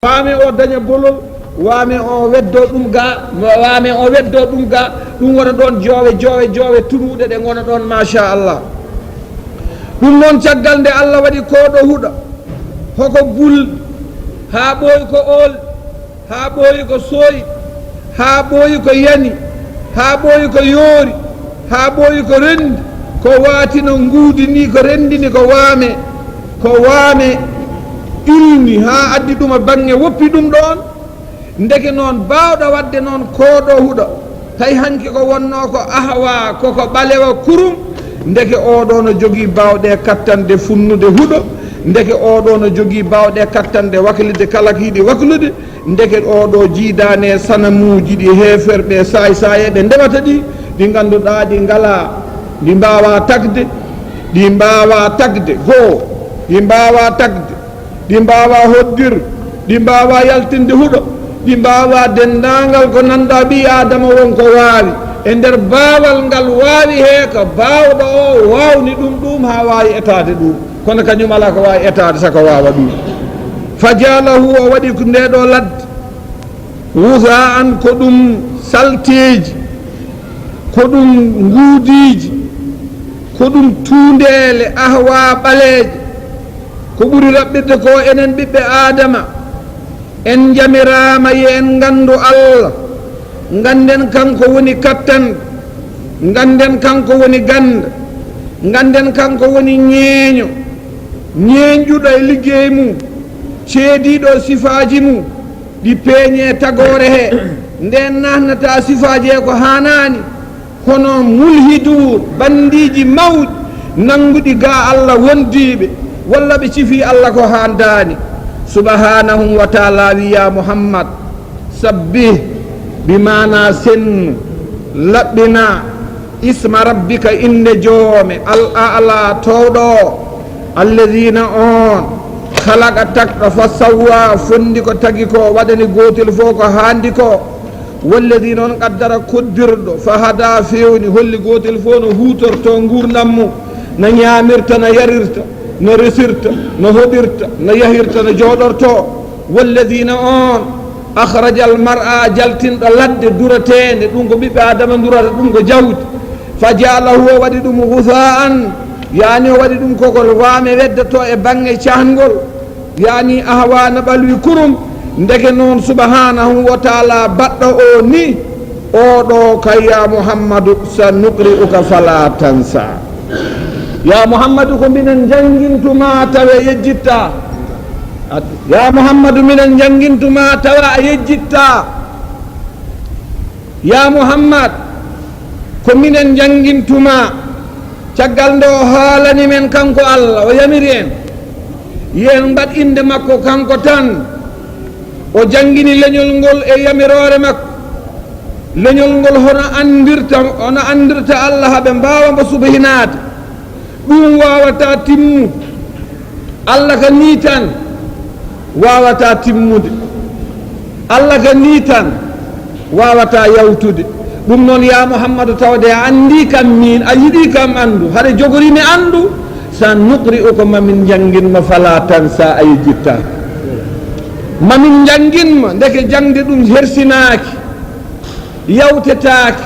waame o daña bolol waame o weddo ɗum ga waame o weddo ɗum ga ɗum wona ɗon joowe tunuɗe ɗe gona ɗon machallah ɗum noon caggal nde Allah waɗi koɗo huɗa hoko bul ha ɓooyi ko ool ha ɓooyi ko sooyi ha ɓooyi ko yani ha ɓooyi ko yoori ha ɓooyi ko rendi ko waatino nguudini ko rendini ko waame ilni ha addi ɗum bange woppi ɗum ɗon ndeke noon bawɗo wadde noon koɗo huɗo tay hanki ko wonno ko ahwa koko ɓalewa kurum ndeke oɗo no jogui bawɗe kattande funnude huɗo ndeke oɗo no jogui bawɗe kattande waklide kala kiiɗi waklude ndeke oɗo jiidane sanamuji ɗi heferɓe sayeɓe ndemata ɗi ganduɗa ɗi ngala ɗi mbawa tagde ɗi mbawa tagde goo ɗi mbawa tagde ɗi mbawa hoddir ɗi mbawa yaltinde huɗo ɗi mbawa dendagal ko nanda ɓi adama wonko waawi e nder baawal ngal waawi he ko bawɗo o wawni ɗum ha wawi etade ɗum kono kañum ala ko wawi etade sako wawa ɗum fajalahu o waɗi ko ndeɗo ladde wusa an ko ɗum salteji ko ɗum nguudiji ko ɗum tuundele ahwa ɓaleje ko ɓuri raɓɓirde ko enen ɓiɓɓe adama en jamirama ye en gandu Allah ganden kanko woni kattan ganden kanko woni ganda ganden kanko woni ñeeño ñeeñƴuɗo e liggey mum ceediɗo sifaji mum ɗi peeñe tagore he nden nahnata sifaji he ko hanani kono mulhidur bandiji mawɗi nanguɗi ga Allah wondiɓe walla ɓe cifi Allah ko handani subhanahu wa taala wiya muhammad sabbih bimana sennu laɓɓina isma rabbika inde joome al ala towɗo alladina on halaqa takɗo fa sawwa fondi ko tagi ko waɗani gotel fof ko handi ko walladina on qaddara koddirɗo fa hada fewni holli gotel fof no hutorto gurdam mum no ñamirta no yarirta no resirta no hoɗirta no yahirta no jooɗorto walladina on akhraja al mar'a jaltinɗo ladde duratede ɗum ko ɓiɓɓe adama durata ɗum ko jawdi fa jaalahu o waɗi ɗum husa'an yani o waɗi ɗum kokol waame weddato e bange cahngol yani ahwana ɓalwi kurum ndeke noon subhanahu wa taala baɗɗo o ni oɗo kayya muhammadu sa nuqri'uka fala tansa ya muhammadu ko minen jangintuma tawa yejjitta ya muhammadu minen jangintuma tawa a yejjitta ya muhammad ko minen jangintuma caggal nde o haalani men kanko Allah o yamiri en yen mbaɗ inde makko kanko tan o jangini leñol ngol e yamirore makko leñol ngol hono andirta Allah haɓe mbawa mbo subhinade ɗum wawata timmude Allah ka ni tan wawata timmude Allah ka ni tan wawata yawtude ɗum noon ya muhammadu tawde a andi kam min a yiɗi kam andu haɗa jogorimi andu sa nuqri'uka mamin janginma fala tansa a yejjitta mamin janginma ndeke jangde ɗum hersinaki yawtetaki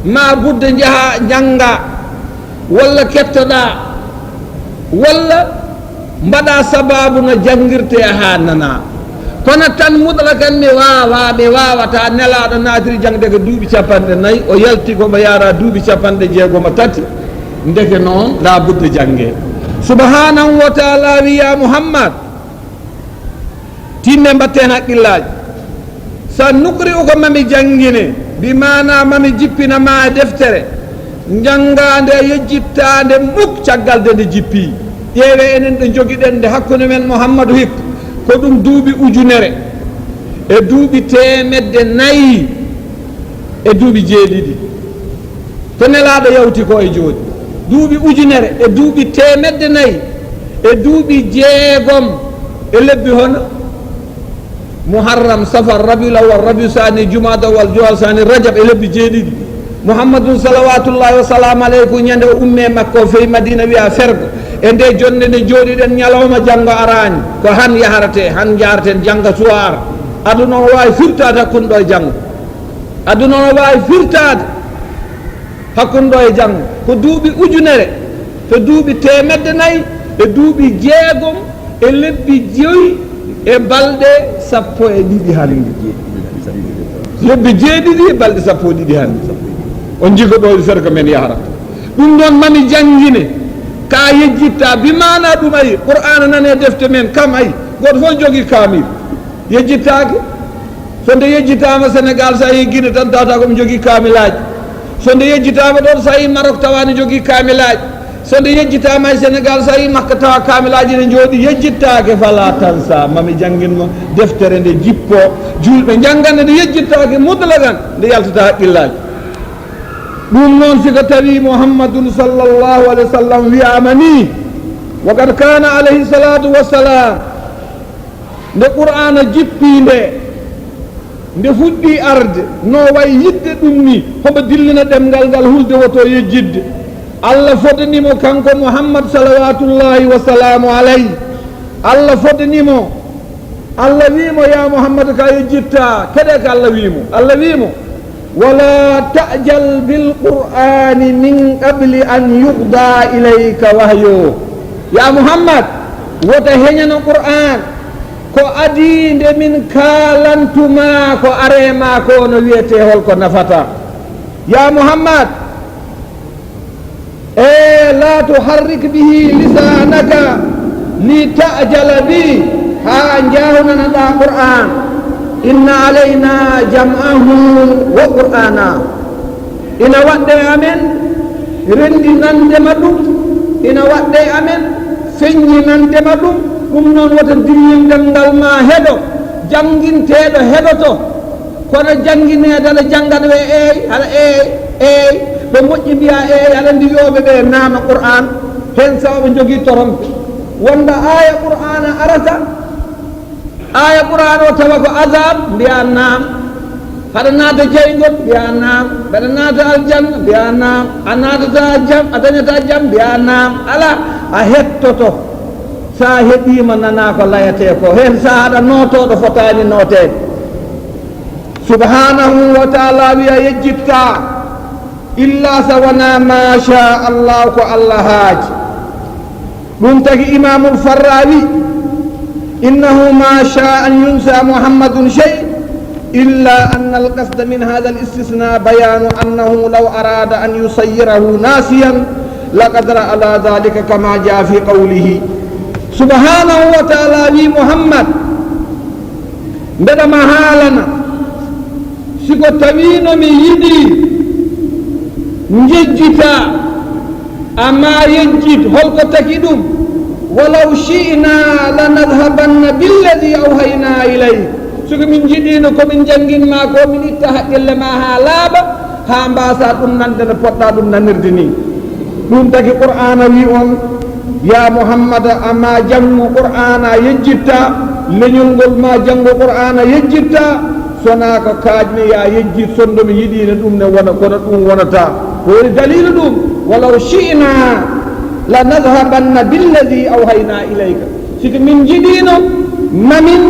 ma budde jaaha janga walla kettoɗa walla mbaɗa sababu no jangirte ha nana kono tan mutlakan mi wawa ɓe wawata nelaɗo natiri jangde ko duuɓi 4 o yalti komo yara duuɓi 6 ndeke noon la budde jangge subhanahu wa taala wiya muhammad timme mbatten haqqillaji sa nuqri'uka mami jangine bimana mami jippinama e deftere jangade yejjittande muk caggal de nde jippi ƴeewe enen ɗo joguiɗen nde hakkude men muhammadou hikka ko ɗum duuɓi ujunere e duuɓi 400 e duuɓi 7 to nelaɗo yawti ko e jooɗi duuɓi ujunere e duuɓi 400 e duuɓi 6 e lebbi hono muharram safar rabiul awwal rabiu sani jumada wal juwal sani rajab e lebbi 7 muhammadun salawatullahi wa salam aleykum ñande o umme makko fey madina wiya fergo e nde jonde nde jooɗiɗen ñalawma janngo arani ko han yaharate han jaraten jangga suwar aduna o wawi firtade hakkude ɗo e janggo aduna o wawi firtade hakkude ɗo e janggo ko duuɓi ujunere to duuɓi temedde nayyi e duuɓi jeegom e lebbi joyi e balɗe sappo e ɗiɗi haalde lebbi jeeɗiɗi e balɗe sappo e ɗiɗi haalde on jigo ɗo fer ko men yaharata ɗum ɗon mami janngine ka yejjitta bimana ɗum ayi qur'ana nane defte men kam ayi goto fof jogui kamil yejjittake so nde yejjitama sénégal sa yi guine tan tawata komi jogui kamilaji so nde yejjitama ɗon sa yi maroc tawani jogui kamilaji so nde yejjitama e sénégal sa yi makka tawa kamilaji ne jooɗi yejjittake fala tan sa mami jangguinmo deftere nde jippo julɓe janggande nde yejjittake mutlagan nde yaltata haqqillaji ɗum noon siko tawi muhammadun sallllahu alayhi wa sallam wiyama ni wa qad kana alayhi salatu wassalam nde qur'ana jippi nde fuɗɗi arde no way yidde ɗum ni homo dillina ɗemgal ngal hulde woto yejjidde allah fodanimo kanko muhammad salawatullahi wa salamu alayhi allah fodanimo allah wimo ya muhammad ka yejjitta keɗe ko allah wimo wala tajal bilqur'ani min qabli an yugda ilayka wahyo ya muhammad wota heñano qur'an ko adinde min kalantuma ko arema ko no wiyete holko nafata ya muhammad la tuharrik bihi lisanaka litajala bi ha jahnanaɗa qur'an inna alayna jam'ahu wa qur'ana ina waɗɗe amen rendinandema ɗum ina waɗɗe amen feññinandema ɗum ɗum noon wota dillingal ngal ma heɗo janginteɗo heɗoto kono jangineɗo aɗa jangana ɓe haɗa ɓe moƴƴi mbiya aɗa andi wiyoɓe ɓe naama qur'an hen sawaɓe jogui torompe wonda aya qur'ana arata aya qur'an o tawa ko azab mbiya naam haɗa naata jeygol mbiya naam mbeɗa naata aljanna mbiya naam a natata jam a dañata jam mbiya naam ala a hettoto sa heeɓima nana ko layete ko hen sa haɗa notoɗo fotani notede subhanahu wa taala wiya yejjitta illa sa wona ma sha allah ko allah haaji ɗum tagi imamul farrawi innahu ma sha an yunsa muhammadun shay illa anna alqasda min hada alistisna bayanu annahu law arada an yusayyirahu nasiyan laqadara ala dhalika kama jaa fi qawlihi subhanahu wa taala wi muhammad mbeɗama haalana siko tawino mi yiɗi jejjita amma yejjit holko taki ɗum walaw shi'na lanadhabanna billadi awhayna ilayk soko min jiɗino komin janginma ko min itta haqqille ma ha laaɓa ha mbasa ɗum nande no poɗɗa ɗum nanirde ni ɗum taki qur'ana wi on ya muhammad amma janngu qur'ana yejjitta leñol ngol ma janngu qur'ana yejjitta sona ko kaajmi ya yejjit sondomi yiɗino ɗum ne wona kono ɗum wonata ko woni dalilu ɗum walaw shi'na la nadhabanna billadi awhayna ilayka siko min jiɗino mamin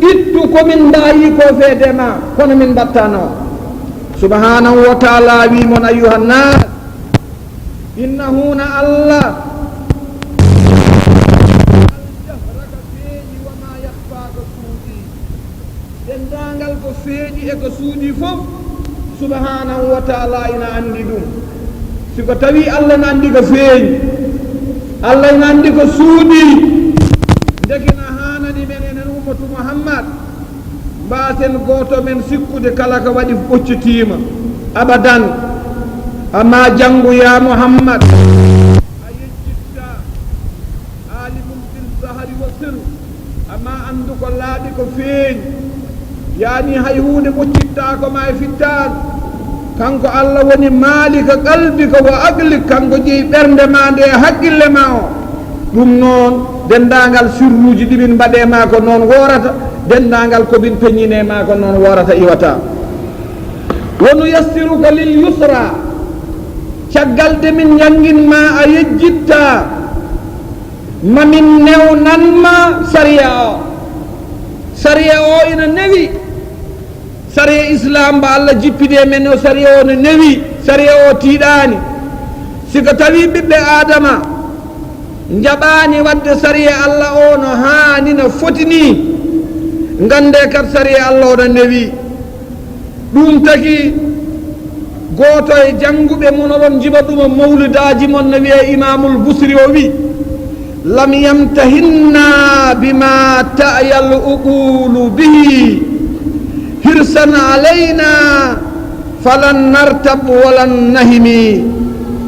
ittu komin dayi ko feedema kono min mbattano subhanahu wa taala wimon ayyuha nnas innahu na allah aljahraka feeƴi wama yahfaka suuɗi dendagal ko feeƴi e ko suuɗi fof subhanahu wa taala ina andi ɗum siko tawi allah ne andi ko feeñi allah ina andi ko suuɗi ndekina hanani men enen ummatu muhammad mbaten goto men sikkude kala ko waɗi ɓoccitima abadan amma janngu ya muhammad a yejjitta alimum bil zahari wa sir amma andu ko laaɓi ko feeñi yani hay hunde ɓoccitta ko ma e fittade kanko allah woni malika qalbika wa aqlik kanko jeeyi ɓernde ma nde haqqille ma o ɗum noon dendagal sirruji ɗimin mbaɗe ma ko noon worata dendagal komin peññine ma ko noon worata iwata ونيسرك لليسرى شغلت من ينجن ما أيجتا ما من نونان ما سريعة إن النبي سريع إسلام با الله جيبدي منو سريعة النبي سريعة تيداني سيكتوي بيبي آدم njabani wadde sariya Allah o no haani no fotini ngande kat sariya Allah no newi ɗum taki goto e janguɓe mon oɗon jiba ɗuma mawlidaji mon no wiye imamul busri o wi lam yamtahinna bima ta'ya al uqulu bihi hirsan alayna falan nartab walan nahimi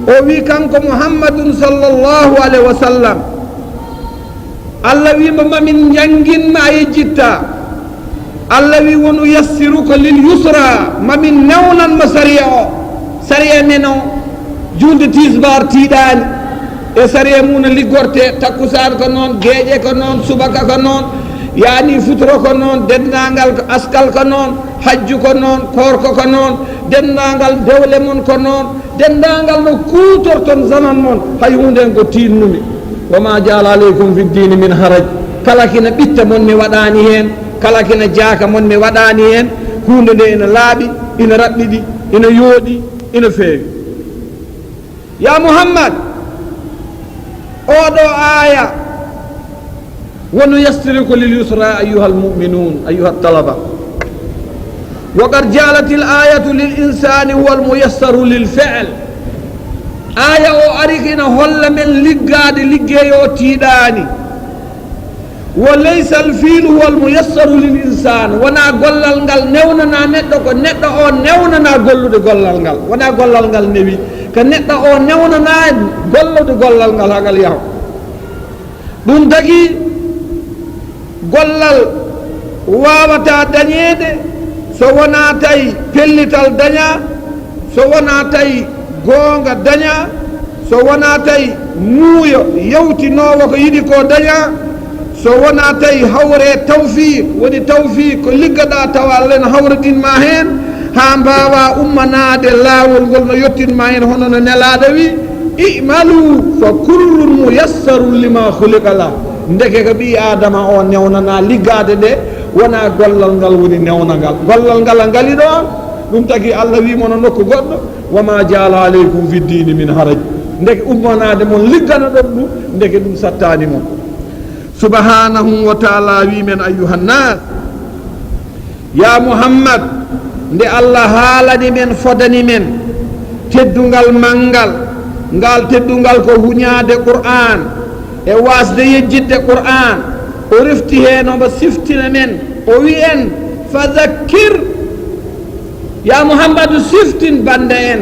o wi kanko muhammadun sallallahu alaihi wasallam Allah wima mamin jangginma e jitta Allah wi wonu yassiruka lil yusra mamin newnanma sariya o sariya men o julde tisbar tiiɗani e sariya mum no liggorte takkusan ko noon geeƴe ko noon subaka ko noon yani futuro ko noon dendagal askal ko noon hajju ko noon korko ko noon dendagal dewle mon ko noon dendagal no kutorton zaman mon hay hunde ko tinnumi wama jala alaykum fi ddini min haraj kala kina ɓitta mon mi waɗani hen kala kina jaaka mon mi waɗani hen hunde nde ina laaɓi ina raɓɓiɗi ina yooɗi ina feewi ya muhammad oɗo aya ونيسرك لليسرى أيها المؤمنون أيها الطلبة وقد جعلت الآية للإنسان هو الميسر للفعل آية أريكنا هل من لقاد لقيو تيداني وليس الفيل هو الميسر للإنسان ونا قول النقل نوننا نتوك نتو نوننا قول دي قول النقل ونا قول النقل نبي كنتو نوننا قول دي قول النقل هقل يهو دون دقي gollal wawata dañede so wona tawi pellital daña so wona tawi goonga daña so wona tawi muuyo yawtinowo ko yiɗi ko daña so wona tawi hawre tawfiq woni tawfiq ko liggaɗa tawa Allah ne hawridinma hen ha mbawa ummanade laawol ngol no yettinma hen hono no nelaɗo wi i'malu fa kullun muyassarun lima khuliqa lah ndeke ko ɓi adama o newnana liggade nde wona gollal ngal woni newnagal gollal ngal a ngali ɗo ɗum tagi Allah wimono nokku goɗɗo wama jala aleykum fi ddini min haraj ndeke ummanade mon liggana ɗon ɗum ndeke ɗum sattani mon subhanahu wa taala wimen ayyuhannas ya muhammad nde Allah haalani men fodani men teddungal mangal ngal teddungal ko huñade qur'an e wasde yejjidde qur'an o refti hen omo siftina men o wi en fadhakkir ya muhammadu siftin bande en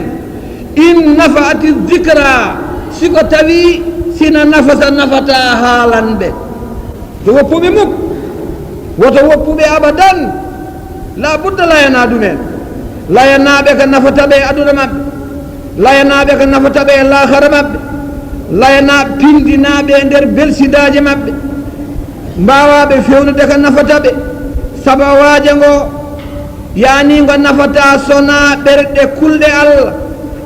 in nafaati dhikra siko tawi sina nafata nafata haalanɓe to woppuɓe muk woto woppuɓe abadan la budda layana ɗumen layanaɓe ko nafataɓe aduna mabɓe layanaɓe ko nafataɓe e lahara mabɓe layana pindinaɓe e nder belsidaji mabɓe mbawaɓe fewnude ko nafataɓe sabawaje ngo yani ngo nafata sona ɓerɗe kulɗe Allah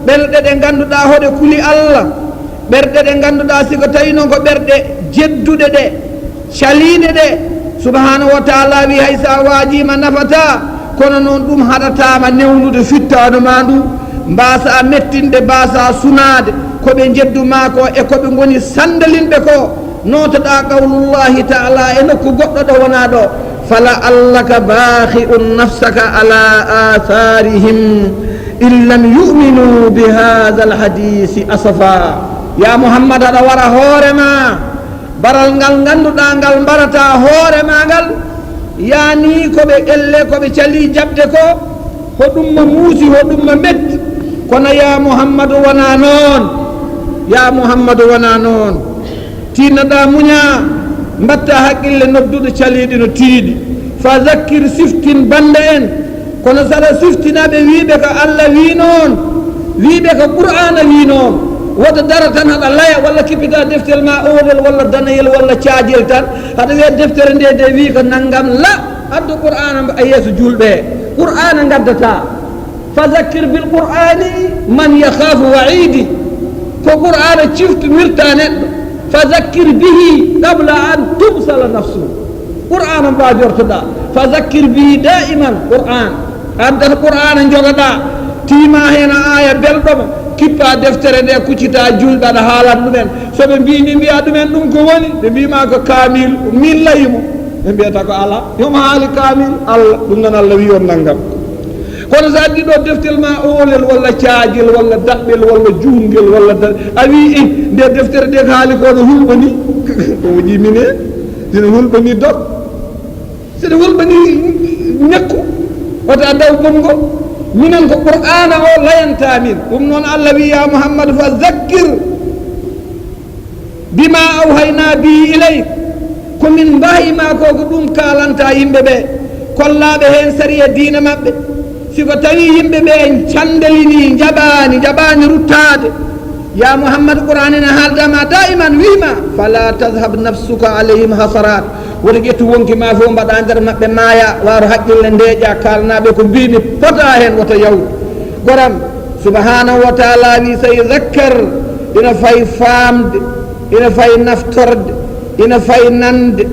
ɓerɗe ɗe ganduɗa hoɗe kuli Allah ɓerɗe ɗe ganduɗa siko tawi noon ko ɓerɗe jedduɗe ɗe caliɗe ɗe subhanahu wa taala wi hay sa wajima nafata kono noon ɗum haɗatama newnude fittanu ma ndu mbasa mettinde mbasa sunade koɓe jedduma ko e koɓe goni sandalinɓe ko notoɗa qawlullahi taala e nokku goɗɗo ɗo wona ɗo fala allaka bakhi'un nafsaka ala atharihim in lam yu'minu bi hadha alhadisi asafa ya muhammad aɗa wara hoorema baral ngal ganduɗa ngal mbarata hoorema ngal yani koɓe elle koɓe cali jabde ko hoɗumma muusi hoɗumma metti kono ya muhammadu wona noon ya muhammadu wona noon tinnoɗa muña mbatta haqqille nodduɗo caliɗi no tiiɗi fa zakkir siftin bande en kono saɗa siftinaɓe wiɓe ko Allah wi noon wiɓe ko qur'ana wi noon woto dara tan haɗa laya walla kippita deftere ma oɗel walla danayel walla caajel tan haɗa wiya deftere nde de wi ko naggam la addu qur'ana a yeeso julɓe qur'ana gaddata فذكر بالقرآن من يخاف وعيدي فقرآن شفت مرتانة فذكر به قبل أن تبصل نفسه قرآن باجر تدا فذكر به دائما قرآن أنت القرآن جوغدا تيما هنا آية بلدم كيبا دفتر دي كوتيتا جولدا حالات دومن سو be mbini mbiya dumen dum ko woni be mbima ko kamil min layimo be mbiyata ko ala yoma haali kamil Allah dum nan Allah wi on nangam kono sa addi ɗo deftel ma olel walla caajel walla daɓɓel walla juungel walla a wi nde deftere nde ko haali kono hulɓa ni ko woji mine sene hulɓa ni dog sene hulɓa ni ñakku wata daw bongo minen ko qur'ana o layanta min ɗum noon Allah wi ya Muhammadu fa zakkir bima awhayna bi ilayk komin mbayima ko ko ɗum kalanta yimɓe ɓe kollaɓe hen sariya diina maɓɓe siko tawi yimɓe ɓe candelini jaɓani ruttade ya Muhammad qur'an ene haaldama daiman wima fala tadhhab nafsuka alayhim hasarat woto ƴettu wonki ma fof mbaɗa nder maɓɓe maaya waro haqqille ndeeƴa kalnaɓe ko mbimi pota hen woto yawtu goram subhanahu wa taala wi sa yuzakkar ina fayi famde ina fayi naftorde ina fayi nande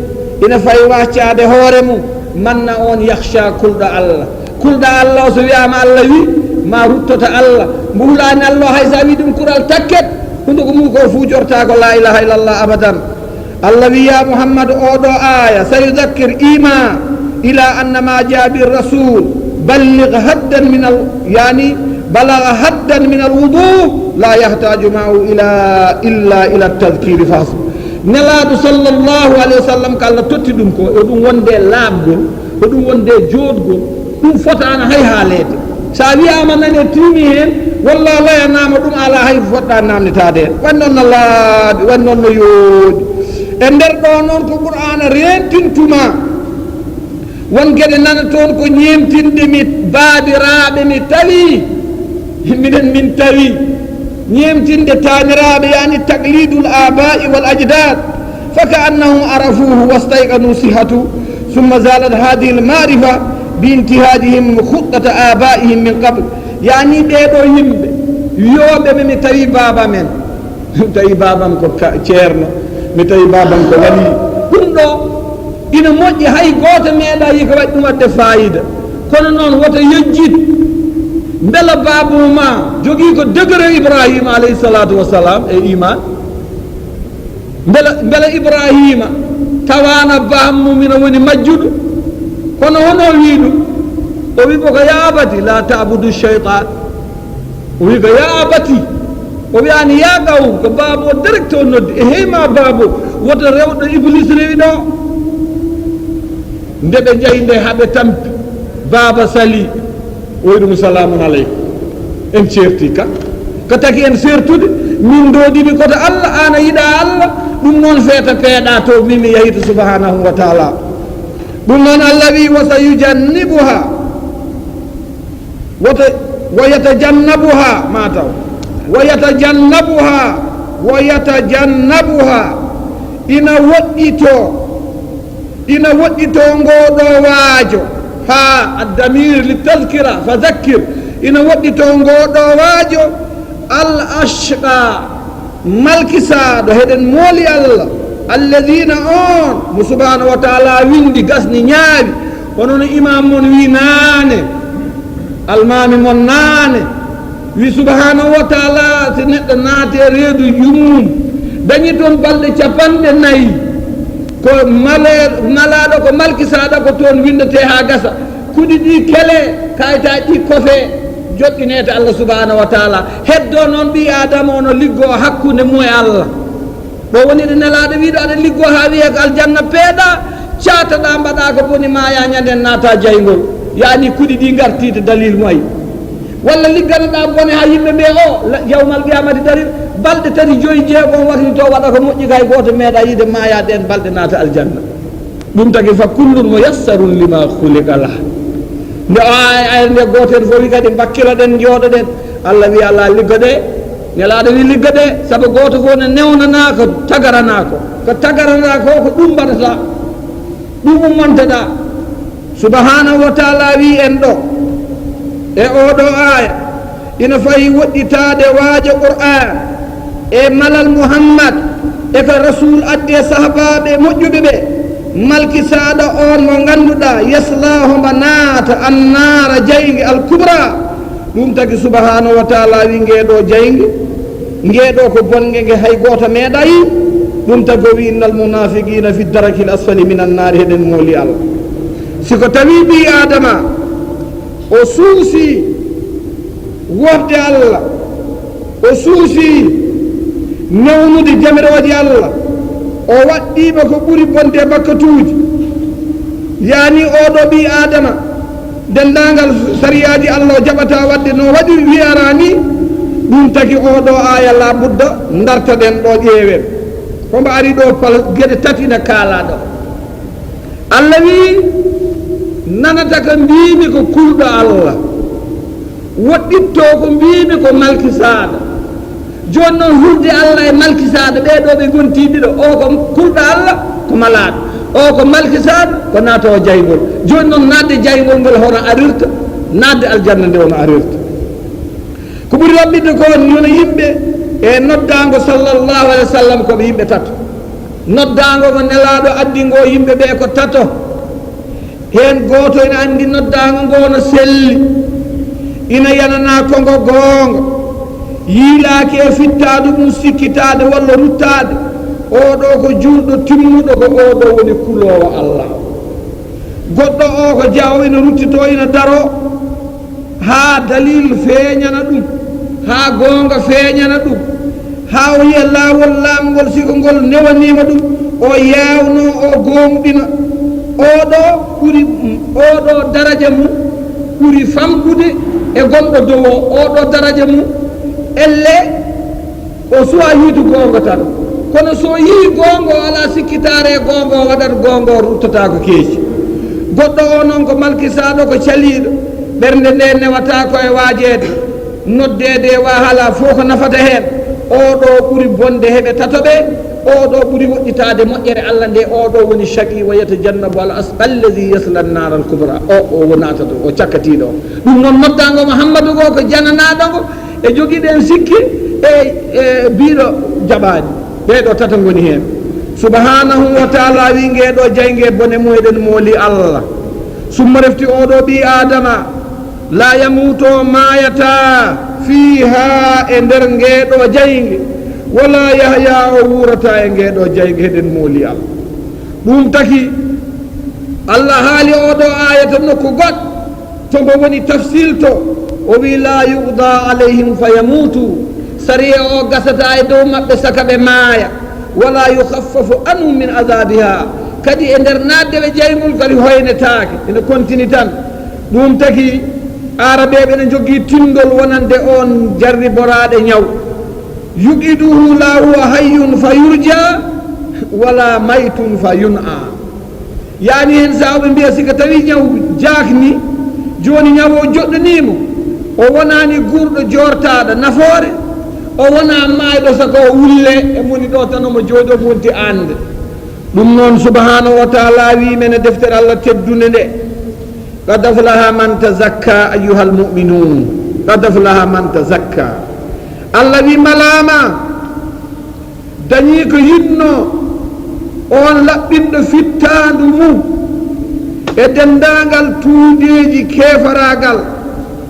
ina fayi waccade hoore mum manna on yahsha kulɗo Allah kulɗo Allah o so wiyama Allah wi ma ruttota Allah mbo hulani Allah hay sa wi ɗum kural takket hunde ko mum ko fujorta ko la ilaha illallah abadan Allah wi ya Muhammad oɗo aya sayudakkir ima ila anna ma jaa bi rasul balligh haddan min al yani balagha haddan min al wudu la yahtaju ma'u illa ila tadhkiri fasl nelaɗo sallllahu alayhi wa sallam ko Allah totti ɗum ko e ɗum wonde laabgol e ɗum wonde joɗgol ɗum fotano hay haalede sa wiyama nane timi hen walla layanama ɗum ala hay foɗɗa namdetade hen wan noon no laaɓi wan noon no yooɗi e nder ɗo noon ko qur'ana rentintuma won gueɗe nana toon ko ñemtinde mi baadiraɓe mi tawi minen min tawi ñemtinde taniraɓe yani taqlidul aba'i wal ajdad faka annahum arafuhu wastayqanu sihatu ثم زالت هذه المعرفة بانتهاجهم خطة آبائهم من قبل يعني بيدو يمب يوب من تاي بابا من تاي بابا كو تيرنا mi tawi babam ko wali ɗum ɗo ina moƴƴi hay goto meeɗa yiko waɗi ɗum wadde fayida kono noon woto yejjid beela babuma jogui ko degré Ibrahima alayhi salatu wassalam e iman beela Ibrahima tawana bammumina woni majjuɗo kono hono wi ɗum o wi ko ya abati la ta'budu shaytan o wi ko ya abati o wiyani ya gawum ko baabo o direct o noddi e heyma baabo woto rewɗo iblis rewi ɗo nde ɓe jeeyi nde haaɓe tampi baaba sali o wi ɗum salamun aleykum en certi ka ko taki en sertude min doodimi koto Allah an a yiɗa Allah ɗum noon feeta peeɗa to min mi yahita subhanahu wa taala ɗum noon Allah wi wa sayujannibuha woto wa yatajannabuha mataw ويتجنبها ina woɗɗito ngoɗo waajo ha addamir litadhkira fadhakkir ina woɗɗito ngoɗo waajo al ashqa malkisaɗo heɗen mooli Allah alladina on mo subhanahu wa taala windi gasni ñaawi onono imam mon wi naane almami mon naane wi subhanahu wa taala so neɗɗo naate reedu yummum dañi toon balɗe capanɗe nayyi ko malaɗo ko malkisaɗo ko toon windete ha gasa kuɗi ɗi kele kayitaji ɗi kofe joɗɗinete Allah subhanahu wa taala heddo noon ɓi adama ono liggo hakkude mum e Allah ɗo woni ɗo nelaɗo wiɗo aɗa liggo ha wiye ko aljanna peeɗa cataɗa mbaɗa ko boni maya ñanden naata jaygol yani kuɗi ɗi gartide dalil muayi walla ligganoɗa bone ha yimɓe ɓe o yawmal qiyamati dari balɗe tati joyi jeegom wakti to waɗa ko moƴƴi kay goto meeɗa yiide mayade en balɗe naata aljanna ɗum tagi fa kullun muyassarun lima khuliqa lah nde ay nde goten fof wi kadi bakkiloɗen jooɗoɗen Allah wi ala liggoɗe nelaɗo wi liggoɗe saabu goto fof ne newnana ko tagarana ko ko ɗum mbaɗata ɗum ummanteɗa subhanahu wa taala wi en ɗo e oɗo aya ina fayi woɗɗitade waajo qur'an e malal muhammad e ko rasul addi e sahabaɓe moƴƴuɓe ɓe malki saɗa on mo ganduɗa yaslaho mba naata annara jaygi alkubra ɗum tagi subhanahu wa taala wi ngeɗo jaygi ngeɗo ko bonge nge hay goto meeɗa yi ɗum tagi o wi innal munafiqina fi daraki l asfali min annari heɗen mooli allah siko tawi ɓi adama o suusi wofde allah o suusi newnude jamiroje allah o waɗɗiɓe ko ɓuri bonde bakkatuji yani oɗo ɓi adama dendagal sariyaji allah o jaɓata wadde no waɗi wiyara ni ɗum tagi oɗo aya la budda dartaɗen ɗo ƴeewen kombo ari ɗo pal gueɗe tati ne kaala ɗo allah wi nanata ko mbimi ko kulɗo allah woɗɗitto ko mbimi ko malki saɗa joni noon hurde allah e malki saɗa ɓeɗo ɓe gontiɗiɗo o ko kulɗo allah ko malaɗo o ko malki saɗa ko naatowo jaygol joni noon nadde jaygol ngol hono arirta nadde aljanna nde wono arirta ko ɓuri raɓɓide ko yono yimɓe e noddago sallllahu alih wa sallam koɓe yimɓe tato noddago ko nelaɗo addi ngo yimɓe ɓe ko tato hen goto ene andi noddago ngo no selli ina yanana kongo gonga yiilaki e fittade mum sikkitade walla ruttade oɗo ko julɗo timmuɗo ko oɗo woni kulowo allah goɗɗo o ko jawo ina ruttito ina daro ha dalil feeñana ɗum ha gonga feeñana ɗum ha o yiya lawol lamgol siko ngol newanima ɗum o yawno o gomɗina oɗo ɓuri oɗo daraja mum ɓuri famɗude e gonɗo dow o oɗo daraja mum elle o suwa yiidu gonga tan kono so yii gonga o ala sikkitare e gonga o waɗat gonga o ruttata ko keeci goɗɗo o noon ko malkisaɗo ko caliɗo ɓernde nde newata ko e waajede noddede wa haala fof ko nafata hen oɗo ɓuri bonde heɓe tatoɓe oɗo ɓuri woɗɗitade moƴƴere allah nde oɗo woni chaqui wa yatajannabu al alladi yasla nnara al kubra o wonata ɗo o cakkatiɗo o ɗum noon noddago mouhammadou go ko jananaɗogo e joguiɗen sikki e biɗo jaɓani ɓeɗo tata goni hen subhanahu wa taala wi ngeɗo jaygue bone mumeɗen mooli allah summa refti oɗo ɓi adama la yamuto mayata fiha e nder ngeɗo jaygue wala yahya o wurata e ngeɗo jaygue heɗen mooli allah ɗum taki allah haali oɗo ayata nokku goɗɗo to mbo woni tafsil to o wi la yuqda alayhim fa yamutu sariya o gasata e dow maɓɓe saka ɓe maaya wala yukhaffafu anhum min adabiha kadi e nder nadde ɓe jaygol kadi hoynetake ene continue tan ɗum taki araɓeɓe ne jogui tindol wonande on jarriboraɗe ñaw yuqiduhu la huwa hayyun fa yurja wala maytun fa yun'a yani hen sawɓe mbiya sika tawi ñaw jakni joni ñaw o joɗɗonimo o wonani gurɗo jortaɗo nafoore o wona mayɗo sako wulle e moni ɗo tan omo jooɗo wonti ande ɗum noon subhanahu wa taala wimen e deftere allah teddunde nde qad aflaha man tazakka ayuha almuminun qad aflaha man tazakka allah wi malama dañi ko yinno on laɓɓinɗo fittandu mum e dendagal tuudeji kefaragal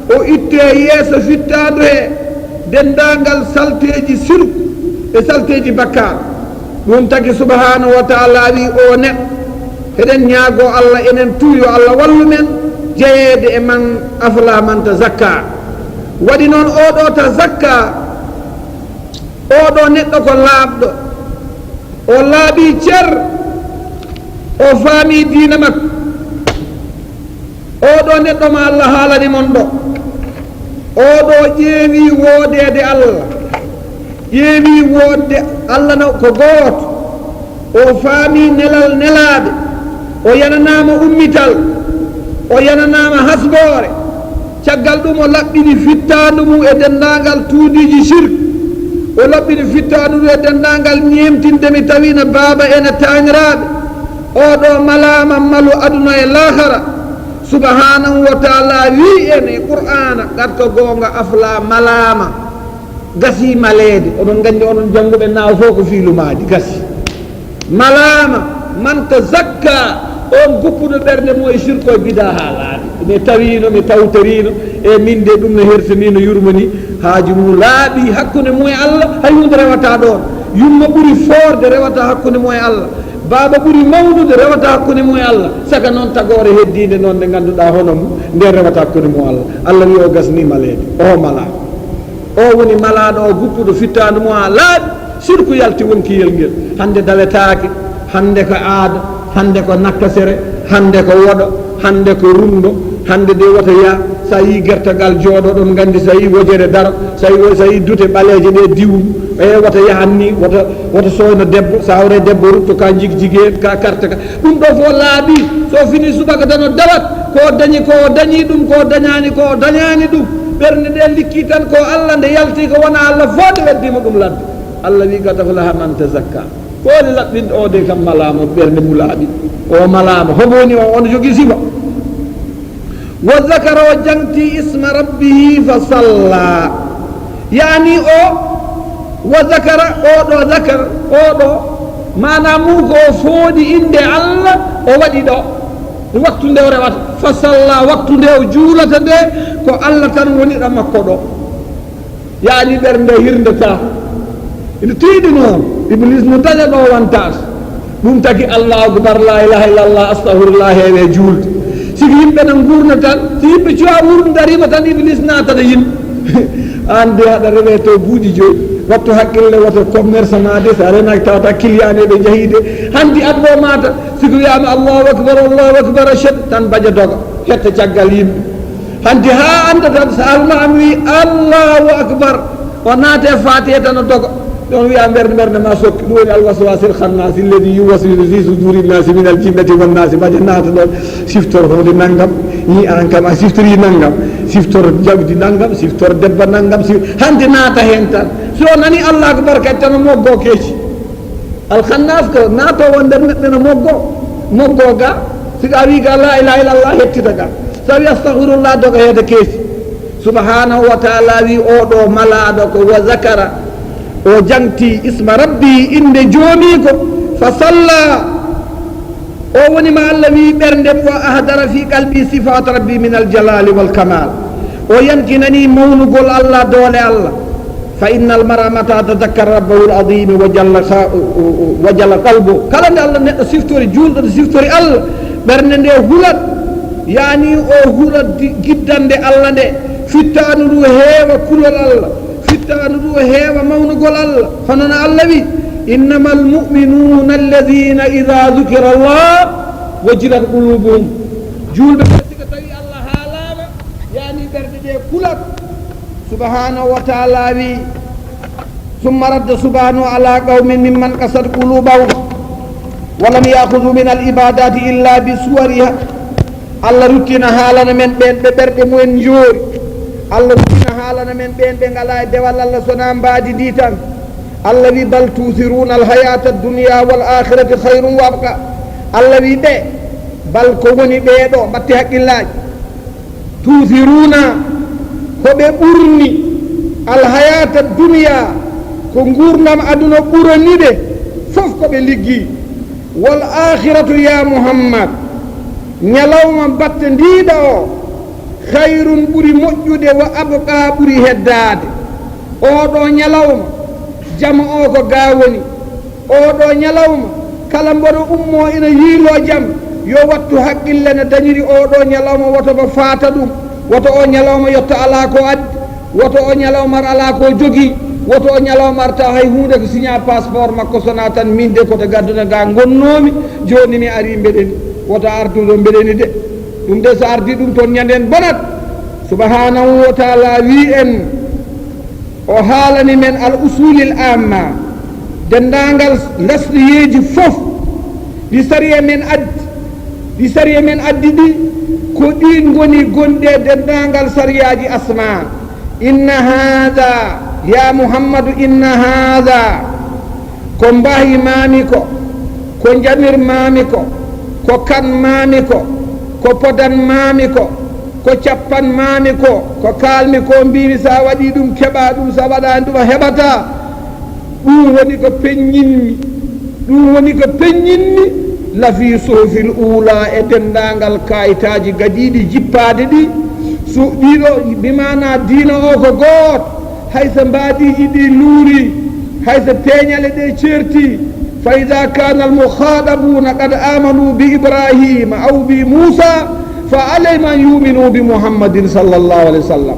o itte yeeso fittandu he dendagal salteji sirku e salteji bakkar ɗum tagi subhanahu wa taala wi o neɗɗo eɗen ñaago allah enen tuyo allah wallu men jeeyede e man afla man tazakka waɗi noon oɗo tazakka oɗo neɗɗo ko laaɓɗo o laaɓi cer o faami diina makko oɗo neɗɗo ma allah haalani mon ɗo oɗo ƴeewi woodede allah ƴeewi wodde allah no ko gooto o faami nelal nelaade o yananama ummital o yananama hasboore caggal ɗum o laɓɓini fittandu mum e dendagal tuudiji sirk o laɓɓini fittandu mum e dendagal ñemtinde mi tawino baaba ene tañiraɓe oɗo malama malu aduna e lahara subhanahu wa ta'ala wi en e qur'ana gat ko gonga afla malama gasi malede onon gandi onon janguɓe naaw fof ko fiilumaji gasi malama man tazakka on guppuɗo ɓerde mo e sirko e bida haalaade mi tawino mi tawtorino e min de ɗum no hertanino yurmani haaji mum laaɓi hakkude mum e allah hay hunde rewata ɗon yumma ɓuri forde rewata hakkude mum e allah baaba ɓuri mawnude rewata hakkude mum e allah saka noon tagore heddide noon nde ngannduɗa hono mum nden rewata hakkude mum allah allah wi o gasni maleede o mala o woni malaɗo o guppuɗo fittandu mum ha laaɓi surko yalti wonkiyel ngel hande dawetake hande ko aada hande ko nakkasere hande ko woɗo hande ko rundo hande de wota ya sa yi gertagal jooɗo ɗon gandi sa yi wojere daro sa yi dute ɓaleje ɗe diwum e wota yahanni wota soyno debbo sa hawre debbo rutto ka jiguen ka carte ka ɗum ɗo fo laaɓi so fini subaka dano dawat ko dañi ɗum ko dañani ɗum ɓernde ɗe likki tan ko allah nde yalti ko wona allah fode weddima ɗum ladde allah wi gata ko laha man tazakka koole laɓɓinɗo o de kam malama ɓernde mu laaɓi o malama homo woni o on jogui sifa wa zakara o jangti isma rabbihi fa salla yani o wa zakara oɗo zakar oɗo manam mum ko o fooɗi inde allah o waɗi ɗo waktu nde o rewata fa salla waktu nde o juulata nde ko allah tan woni ɗo makko ɗo yani ɓernde hirdata ina tiiɗi noon iblis no daña ɗo wantas ɗum tagi allahu akbar la ilaha illallah astahfirullah heewe juulde sigi yimɓe no gurna tan so yimɓe cuwa wurdu darima tan iblis natata yimɓe an de haɗa rewe to buuɗi joyi wattu haqqille woto commerce ma de sa renaki tawata client ɓe jahide handi adɗo mata sigi wiyama allahu akbar achet tan baja doga hetta caggal yimɓe handi ha anda tan so almami wi allahu akbar o naate fatiha tan o doga ɗon wiya berde ma sokki ɗum woni alwaswasil khannasi alladi yuwaswisu fi suduri nnasi min aljinnati wannasi baje naata ɗon siftor hunde naggam ni an kam a siftori naggam siftor jawdi naggam siftor debba naggam hande naata hen tan so nani allah akbar kadi tan o moggo keeci alkhannas ko naatowo nder neɗɗo no moggo ga siko a wi ga la ilaha illallah hettita ga so wi astahfirullah doga heede keeci subhanahu wa taala wi oɗo malaɗo ko wa zakara o jangti isma rabbi inde joomi ko fa salla o woni ma allah wi ɓernde wa ahdara fi qalbi sifat rabbi min aljalali walkamal o yankinani mawnugol allah doole allah fa inna almara mata tadakkara rabbahu alazimi wa jalla qalbu kala nde allah neɗɗo siftori julɗo nde siftori allah ɓernde nde hulat yani o hulat giddande allah nde fittanu ndu heewa kulol allah fittanu ndu heewa mawnugol allah honono allah wi innama almuminuna alladina ida dukira allah wajilat qulubuhum julɓe ɓe siga tawi allah haalama yani ɓerɗe ɗe kulat subhanahu wa taala wi summa radda subhanahu ala qawmin mimman qasat qulubahum walam yahudu min alibadati illa bi suwariha allah ruttina haalana men ɓen ɓe ɓerɗe mumen joori allah ruttina haalana men ɓen ɓe ngala e dewal allah sona mbaadi ndi tan allah wi bal tusiruna alhayata dunia wal akhirati khayrum wa abqa allah wi ɓe bal ko woni ɓeeɗo mbatti haqqillaji tusiruna koɓe ɓurni alhayata dunia ko gurdam aduna ɓuraniɓe fof koɓe liggi wal akhiratu ya muhammad ñalawma batte ndiɗa o hayrun ɓuri moƴƴude wa abqa ɓuri heddade oɗo ñalawma jama o ko ga woni oɗo ñalawma kala mboɗo ummo ina yiilo jaam yo wattu haqqille ne dañiri oɗo ñalawma woto mo faata ɗum woto o ñalawma yetto ala ko addi woto o ñalawmar ala ko jogui woto o ñalawmar taw hay hunde ko signa passeport makko sona tan min de koto gadduna ga gonnomi joni mi ari mbeɗeni woto arduɗo mbeɗeni de ɗum de so ardi ɗum toon ñanden bonat subhanahu wa taala wi en o haalani men al usulil amma dendagal lesɗoyeji fof ɗi sariya men addi ɗi sariya men addi ɗi ko ɗin goni gonɗe dendagal sariyaji asma inna hada ya muhammadu inna hada ko mbahimami ko jamirmami ko kan mami ko ko podan mami ko cappan mami ko kalmi ko mbimi sa waɗi ɗum keɓa ɗum sa waɗani ɗum a heɓata ɗum woni ko peññinmi ɗum woni ko peññinmi lafi sohfil ula e dendagal kayitaji gadiɗi jippade ɗi so ɗiɗo bimana diina o ko goto hayso mbadiji ɗi luuri hayso teñale ɗe certi fa ida kana almukhadabuna qad amanu bi ibrahima aw bi musa fa alayhim an yuminu bi muhammadin sallllahu alayhi wa sallam